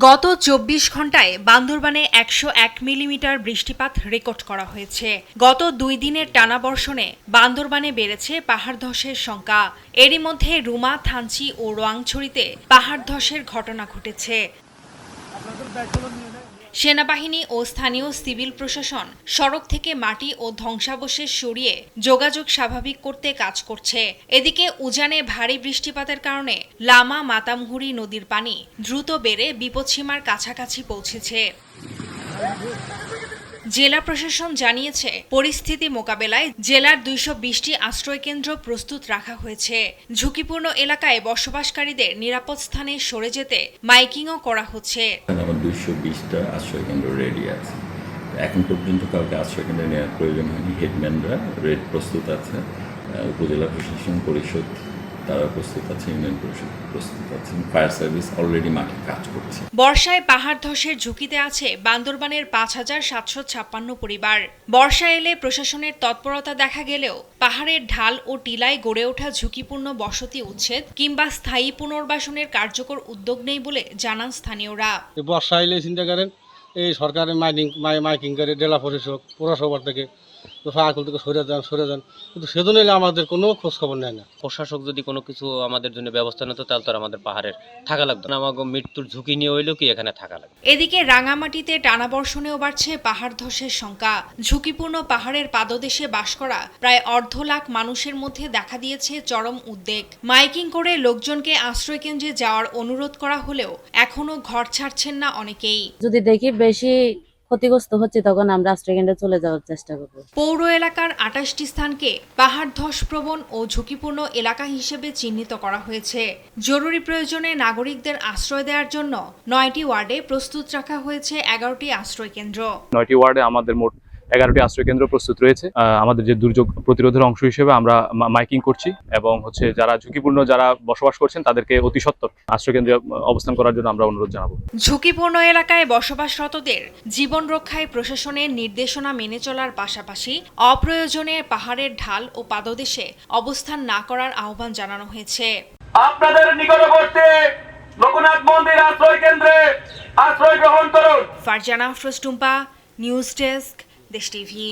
গত ২৪ ঘন্টায় বান্দরবানে ১০১ মিলিমিটার বৃষ্টিপাত রেকর্ড করা হয়েছে। গত ২ দিনের টানা বর্ষণে বান্দরবানে বেড়েছে পাহাড় ধসের সংখ্যা। এরই মধ্যে রুমা, থানচি ও রোয়াংছড়িতে পাহাড় ধসের ঘটনা ঘটেছে। সেনাবাহিনী ও স্থানীয় সিভিল প্রশাসন সড়ক থেকে মাটি ও ধ্বংসাবশেষ সরিয়ে যোগাযোগ স্বাভাবিক করতে কাজ করছে। এদিকে উজানে ভারী বৃষ্টিপাতের কারণে লামা মাতামুহুরী নদীর পানি দ্রুত বেড়ে বিপদসীমার কাছাকাছি পৌঁছেছে। জেলা প্রশাসন জানিয়েছে, পরিস্থিতি মোকাবেলায় জেলার ২২০টি আশ্রয়কেন্দ্র প্রস্তুত রাখা হয়েছে। ঝুঁকিপূর্ণ এলাকায় বসবাসকারীদের নিরাপদ স্থানে সরে যেতে মাইকিংও করা হচ্ছে। আমার ২২০টা আশ্রয়কেন্দ্র রেডি আছে। এখন পর্যন্ত কাউকে আশ্রয়কেন্দ্রে নেওয়ার প্রয়োজন হয়নি। হেডম্যানরা প্রস্তুত আছে, উপজেলা প্রশাসন পরিষদ তারা প্রস্তুত আছে, ইউনিয়ন পরিষদ প্রস্তুত আছে, ফায়ার সার্ভিস অলরেডি মাঠে কাজ করছে। বর্ষায় পাহাড় ধসের ঝুঁকিতে আছে বান্দরবানের ৫,৭৫৬ পরিবার। বর্ষা এলে প্রশাসনের তৎপরতা দেখা গেলেও পাহাড়ের ঢাল ও টিলায় গড়ে ওঠা ঝুঁকিপূর্ণ বসতি উচ্ছেদ কিংবা স্থায়ী পুনর্বাসনের কার্যকর উদ্যোগ নেই বলে জানান স্থানীয়রা। বর্ষা এলে চিন্তা করেন এই সরকারের মাইকিং করে জেলা পরিষদ পৌরসভা থেকে ফায়াকুল থেকে সরে যান কিন্তু সেজন্য এলে আমাদের কোনো খোঁজ খবর নেয় না। প্রশাসক যদি কোনো কিছু আমাদের জন্য ব্যবস্থা নিত তাহলে তো আমাদের পাহাড়ের থাকা লাগতো না। আমাকে মৃত্যুর ঝুঁকি নিয়ে হইলেও কি এখানে থাকা লাগবে। এদিকে রাঙামাটিতে টানা বর্ষণেও বাড়ছে পাহাড় ধসের সংখ্যা। ঝুঁকিপূর্ণ পাহাড়ের পাদদেশে বাস করা প্রায় ১.৫ লাখ মানুষের মধ্যে দেখা দিয়েছে চরম উদ্বেগ। মাইকিং করে লোকজনকে আশ্রয়কেন্দ্রে যাওয়ার অনুরোধ করা হলেও এখনো ঘর ছাড়ছেন না অনেকেই। যদি দেখি বেশি ক্ষতিগ্রস্ত হচ্ছে তখন আমরা আশ্রয়কেন্দ্রে চলে যাওয়ার চেষ্টা করব। পৌর এলাকার ২৮টি স্থানকে পাহাড় ধস প্রবণ ও ঝুঁকিপূর্ণ এলাকা হিসেবে চিহ্নিত করা হয়েছে। জরুরি প্রয়োজনে নাগরিকদের আশ্রয় দেওয়ার জন্য ৯টি ওয়ার্ডে প্রস্তুত রাখা হয়েছে ১১টি আশ্রয়কেন্দ্র। ৯টি ওয়ার্ডে আমাদের মোট ১১টি আশ্রয়কেন্দ্র প্রস্তুত রয়েছে। আমাদের যে দুর্যোগ প্রতিরোধের অংশ হিসেবে আমরা মাইকিং করছি এবং যারা ঝুঁকিপূর্ণ যারা বসবাস করছেন তাদেরকে অতি সত্বর আশ্রয়কেন্দ্রে অবস্থান করার জন্য আমরা অনুরোধ জানাবো। ঝুঁকিপূর্ণ এলাকায় বসবাসরতদের জীবন রক্ষায় প্রশাসনের নির্দেশনা মেনে চলার পাশাপাশি অপ্রয়োজনে পাহাড়ের ঢাল ও পাদদেশে অবস্থান না করার আহ্বান জানানো হয়েছে। আপনাদের নিকটবর্তী লোকনাথ মন্দির আশ্রয় কেন্দ্রে আশ্রয় গ্রহণ করুন। ফারজানা আফরোজ টুম্পা, নিউজ ডেস্ক, দেশ টিভি।